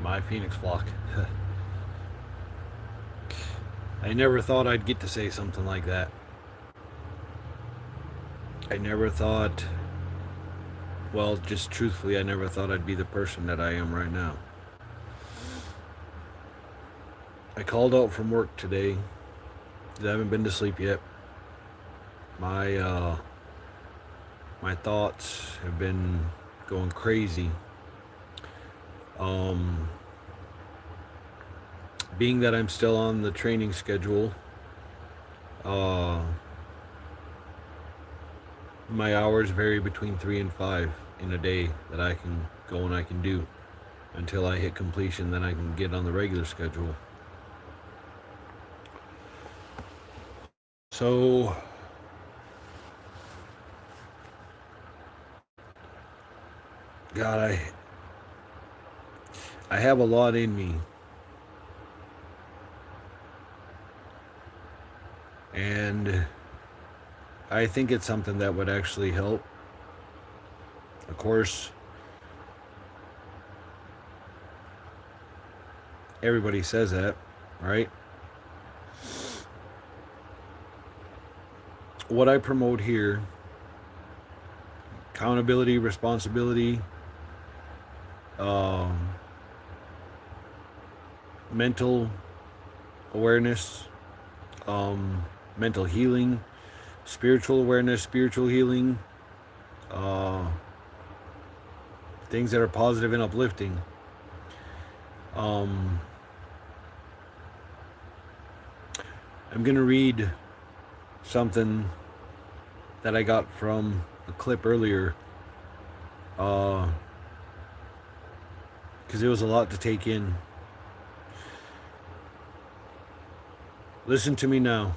My Phoenix flock. I never thought I'd get to say something like that. I never thought, well, just truthfully, I never thought I'd be the person that I am right now. I called out from work today because I haven't been to sleep yet. My my thoughts have been going crazy. Um, Being that I'm still on the training schedule, uh, my hours vary between 3 and 5 in a day that I can go and I can do until I hit completion. Then I can get on the regular schedule. So God, I have a lot in me, and I think it's something that would actually help. Of course, everybody says that, right? What I promote here, accountability, responsibility, um, mental awareness, mental healing, spiritual awareness, spiritual healing, uh, things that are positive and uplifting. Um, I'm going to read something that I got from a clip earlier, because it was a lot to take in. Listen to me now.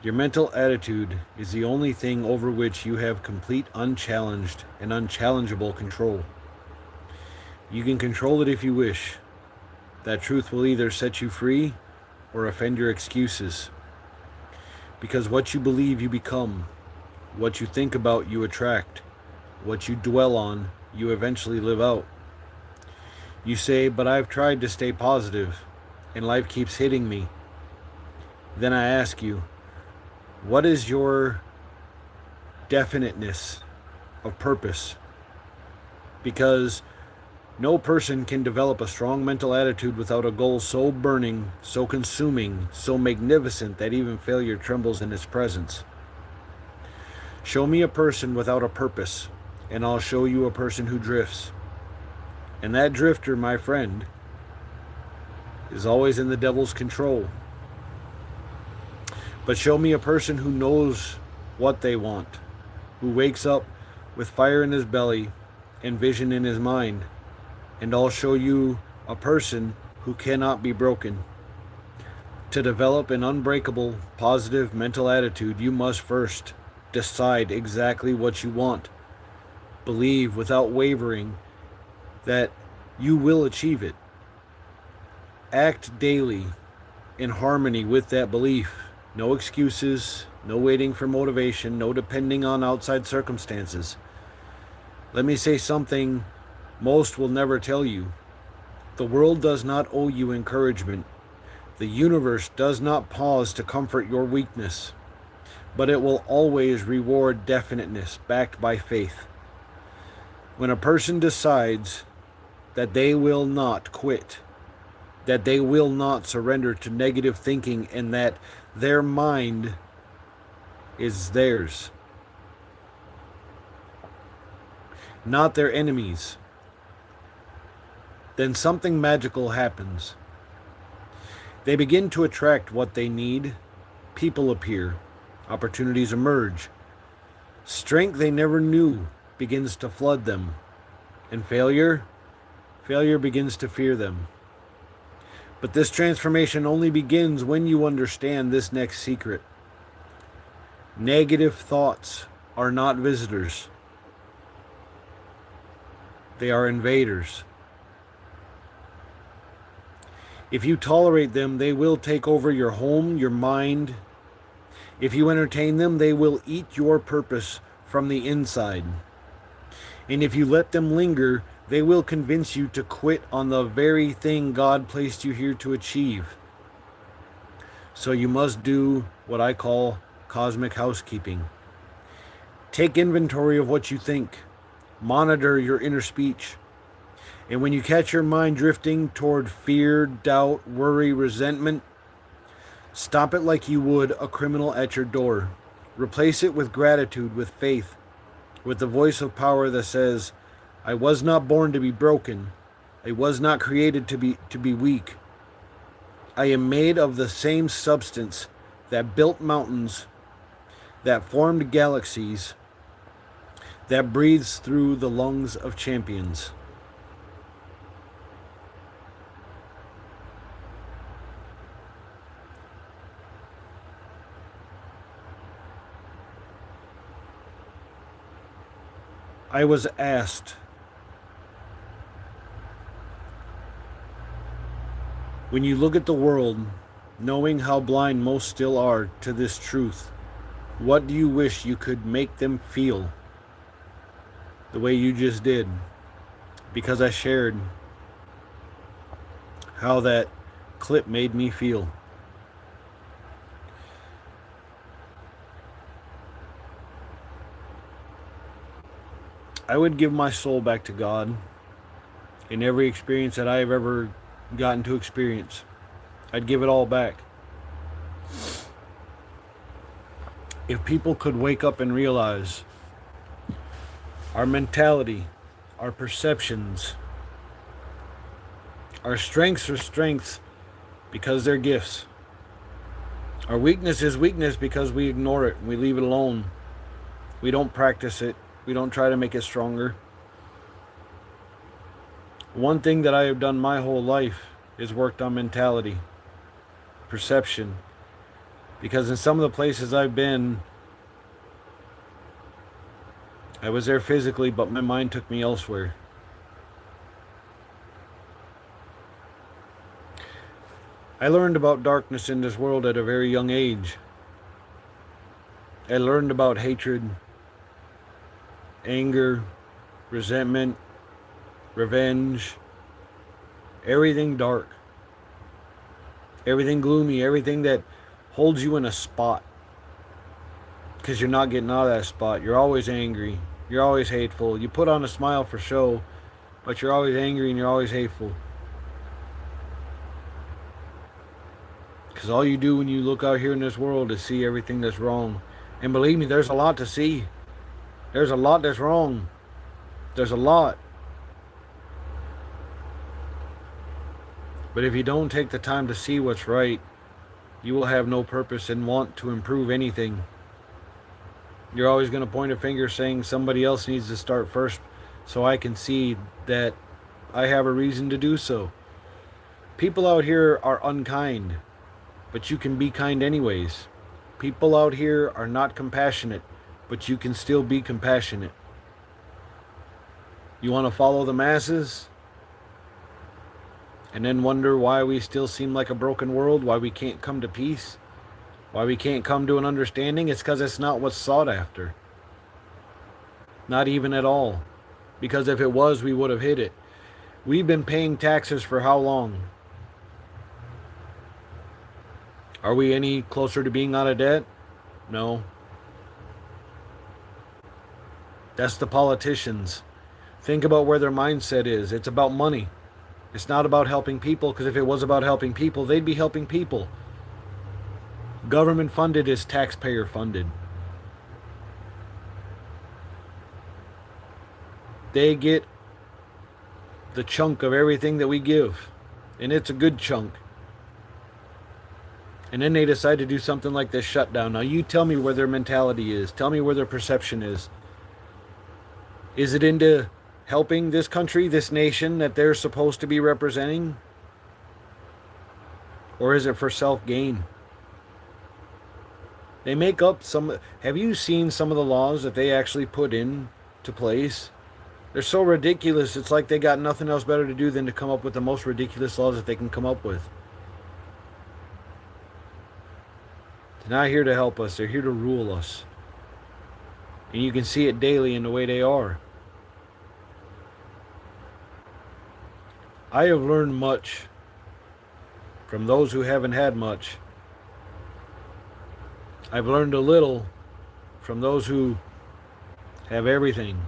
Your mental attitude is the only thing over which you have complete, unchallenged, and unchallengeable control. You can control it if you wish. That truth will either set you free or offend your excuses. Because what you believe, you become. What you think about, you attract. What you dwell on, you eventually live out. You say, but I've tried to stay positive, and life keeps hitting me. Then I ask you, what is your definiteness of purpose? Because no person can develop a strong mental attitude without a goal so burning, so consuming, so magnificent that even failure trembles in its presence. Show me a person without a purpose, and I'll show you a person who drifts. And that drifter, my friend, is always in the devil's control. But show me a person who knows what they want, who wakes up with fire in his belly and vision in his mind, and I'll show you a person who cannot be broken. To develop an unbreakable, positive mental attitude, you must first decide exactly what you want. Believe without wavering that you will achieve it. Act daily in harmony with that belief. No excuses, no waiting for motivation, no depending on outside circumstances. Let me say something most will never tell you. The world does not owe you encouragement. The universe does not pause to comfort your weakness, but it will always reward definiteness backed by faith. When a person decides that they will not quit, that they will not surrender to negative thinking, and that their mind is theirs, not their enemies, then something magical happens. They begin to attract what they need. People appear. Opportunities emerge. Strength they never knew begins to flood them. And failure begins to fear them. But this transformation only begins when you understand this next secret. Negative thoughts are not visitors. They are invaders. If you tolerate them, they will take over your home, your mind. If you entertain them, they will eat your purpose from the inside. And if you let them linger, They will convince you to quit on the very thing God placed you here to achieve. So you must do what I call cosmic housekeeping. Take inventory of what you think. Monitor your inner speech. And when you catch your mind drifting toward fear, doubt, worry, resentment, stop it like you would a criminal at your door. Replace it with gratitude, with faith, with the voice of power that says, I was not born to be broken. I was not created to be weak. I am made of the same substance that built mountains, that formed galaxies, that breathes through the lungs of champions. I was asked, when you look at the world, knowing how blind most still are to this truth, what do you wish you could make them feel the way you just did? Because I shared how that clip made me feel. I would give my soul back to God in every experience that I have ever gotten to experience. I'd give it all back. If people could wake up and realize our mentality, our perceptions, our strengths are strengths because they're gifts. Our weakness is weakness because we ignore it. We leave it alone. We don't practice it. We don't try to make it stronger. One thing that I have done my whole life is worked on mentality, perception. Because in some of the places I've been, I was there physically, but my mind took me elsewhere. I learned about darkness in this world at a very young age. I learned about hatred, anger, resentment, revenge, everything dark, everything gloomy, everything that holds you in a spot because you're not getting out of that spot. You're always angry. You're always hateful. You put on a smile for show, but you're always angry and you're always hateful. Because all you do when you look out here in this world is see everything that's wrong. And believe me, there's a lot to see. There's a lot that's wrong. There's a lot. But if you don't take the time to see what's right, you will have no purpose and want to improve anything. You're always going to point a finger saying somebody else needs to start first so I can see that I have a reason to do so. People out here are unkind, but you can be kind anyways. People out here are not compassionate, but you can still be compassionate. You want to follow the masses? And then wonder why we still seem like a broken world, why we can't come to peace, why we can't come to an understanding? It's because it's not what's sought after. Not even at all. Because if it was, we would have hit it. We've been paying taxes for how long? Are we any closer to being out of debt? No. That's the politicians. Think about where their mindset is. It's about money. It's not about helping people, because if it was about helping people, they'd be helping people. Government funded is taxpayer funded. They get the chunk of everything that we give, and it's a good chunk. And then they decide to do something like this shutdown. Now you tell me where their mentality is. Tell me where their perception is. Is it into helping this country, this nation that they're supposed to be representing? Or is it for self-gain? They make up some... Have you seen some of the laws that they actually put into place? They're so ridiculous, it's like they got nothing else better to do than to come up with the most ridiculous laws that they can come up with. They're not here to help us, they're here to rule us. And you can see it daily in the way they are. I have learned much from those who haven't had much. I've learned a little from those who have everything.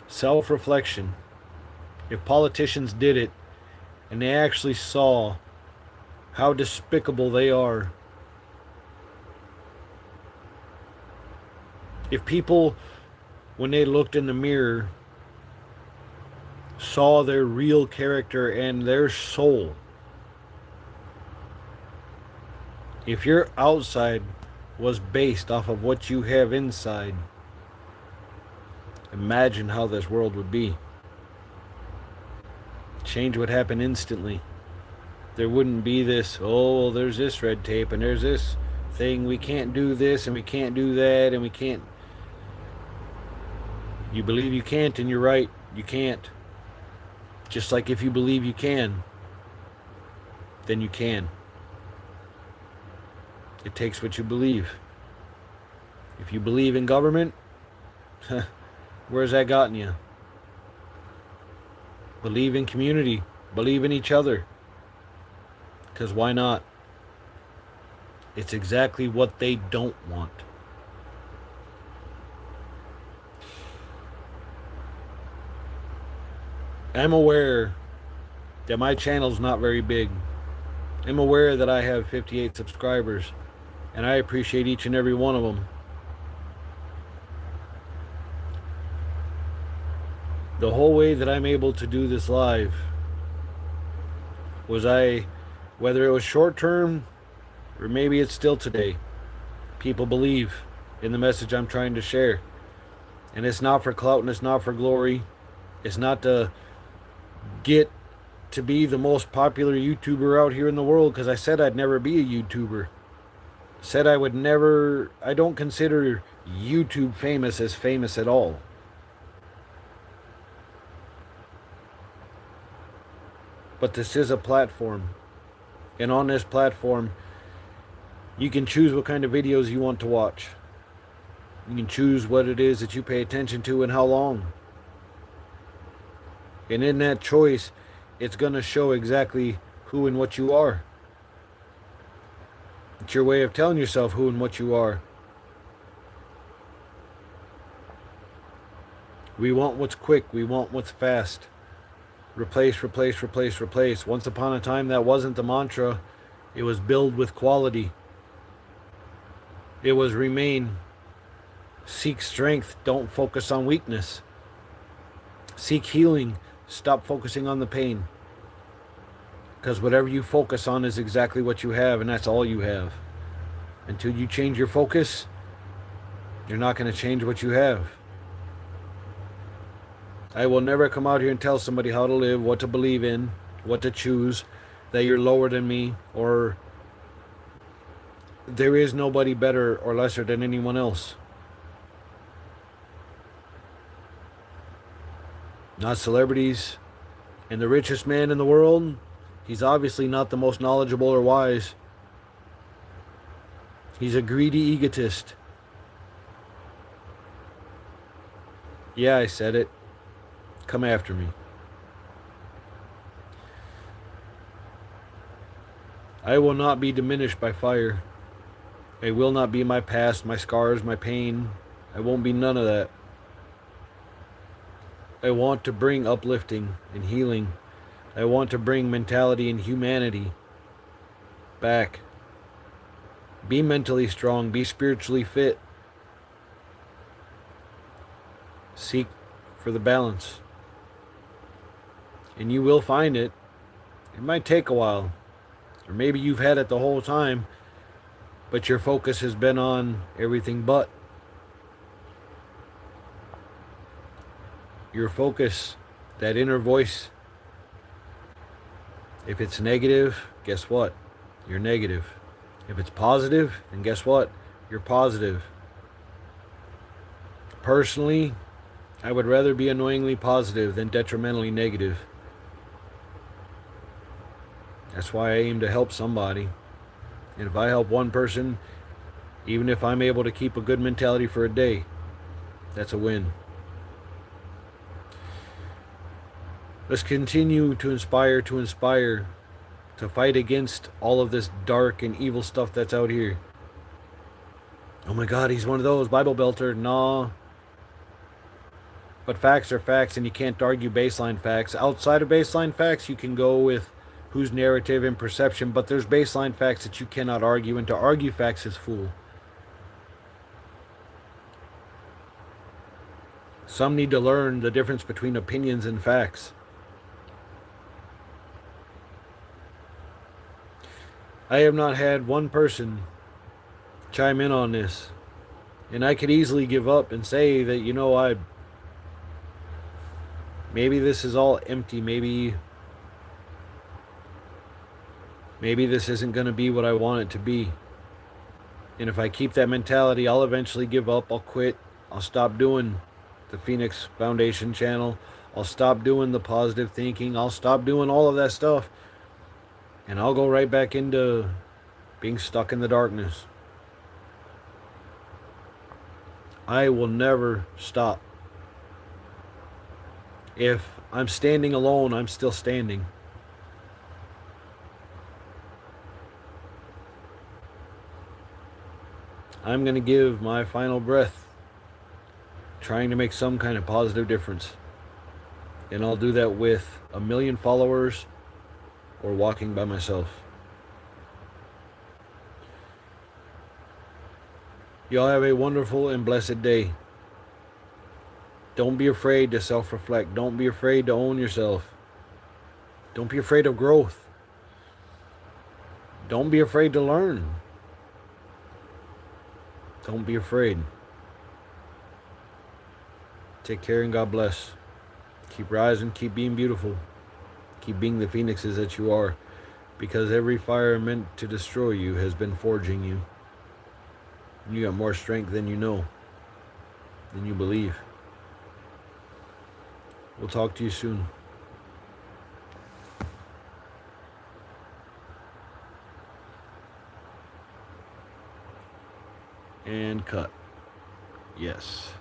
Self-reflection. If politicians did it and they actually saw how despicable they are, if people, when they looked in the mirror, saw their real character and their soul, if your outside was based off of what you have inside, imagine how this world would be. Change would happen instantly. There wouldn't be this, oh, there's this red tape and there's this thing, we can't do this and we can't do that and we can't. You believe you can't and you're right, you can't. Just like if you believe you can, then you can. It takes what you believe. If you believe in government, where's that gotten you? Believe in community. Believe in each other. Because why not? It's exactly what they don't want. I'm aware that my channel's not very big. I'm aware that I have 58 subscribers, and I appreciate each and every one of them. The whole way that I'm able to do this live was whether it was short term or maybe it's still today, people believe in the message I'm trying to share. And it's not for clout and it's not for glory. It's not to get to be the most popular YouTuber out here in the world, because I said I'd never be a YouTuber. Said I would never, I don't consider YouTube famous as famous at all. But this is a platform. And on this platform, you can choose what kind of videos you want to watch. You can choose what it is that you pay attention to and how long. And in that choice, it's going to show exactly who and what you are. It's your way of telling yourself who and what you are. We want what's quick. We want what's fast. Replace, replace, replace, replace. Once upon a time, that wasn't the mantra. It was build with quality. It was remain. Seek strength. Don't focus on weakness. Seek healing. Stop focusing on the pain. Because whatever you focus on is exactly what you have, and that's all you have. Until you change your focus, you're not going to change what you have. I will never come out here and tell somebody how to live, what to believe in, what to choose, that you're lower than me, or there is nobody better or lesser than anyone else. Not celebrities. And the richest man in the world, he's obviously not the most knowledgeable or wise. He's a greedy egotist. Yeah, I said it. Come after me. I will not be diminished by fire. I will not be my past, my scars, my pain. I won't be none of that. I want to bring uplifting and healing. I want to bring mentality and humanity back. Be mentally strong. Be spiritually fit. Seek for the balance. And you will find it. It might take a while. Or maybe you've had it the whole time, but your focus has been on everything but. Your focus, that inner voice, if it's negative, guess what? You're negative. If it's positive, then guess what? You're positive. Personally, I would rather be annoyingly positive than detrimentally negative. That's why I aim to help somebody. And if I help one person, Even if I'm able to keep a good mentality for a day, that's a win. Let's continue to inspire, to fight against all of this dark and evil stuff that's out here. Oh my God, he's one of those Bible belter. Nah. But facts are facts, and you can't argue baseline facts. Outside of baseline facts, you can go with whose narrative and perception, but there's baseline facts that you cannot argue, and to argue facts is fool. Some need to learn the difference between opinions and facts. I have not had one person chime in on this, and I could easily give up and say that, maybe this is all empty. Maybe this isn't going to be what I want it to be. And if I keep that mentality, I'll eventually give up. I'll quit. I'll stop doing the Phoenix Foundation channel. I'll stop doing the positive thinking. I'll stop doing all of that stuff. And I'll go right back into being stuck in the darkness. I will never stop. If I'm standing alone, I'm still standing. I'm going to give my final breath trying to make some kind of positive difference. And I'll do that with 1 million followers or walking by myself. Y'all have a wonderful and blessed day. Don't be afraid to self-reflect. Don't be afraid to own yourself. Don't be afraid of growth. Don't be afraid to learn. Don't be afraid. Take care and God bless. Keep rising, keep being beautiful. Keep being the phoenixes that you are. Because every fire meant to destroy you has been forging you. And you got more strength than you know, than you believe. We'll talk to you soon. And cut. Yes.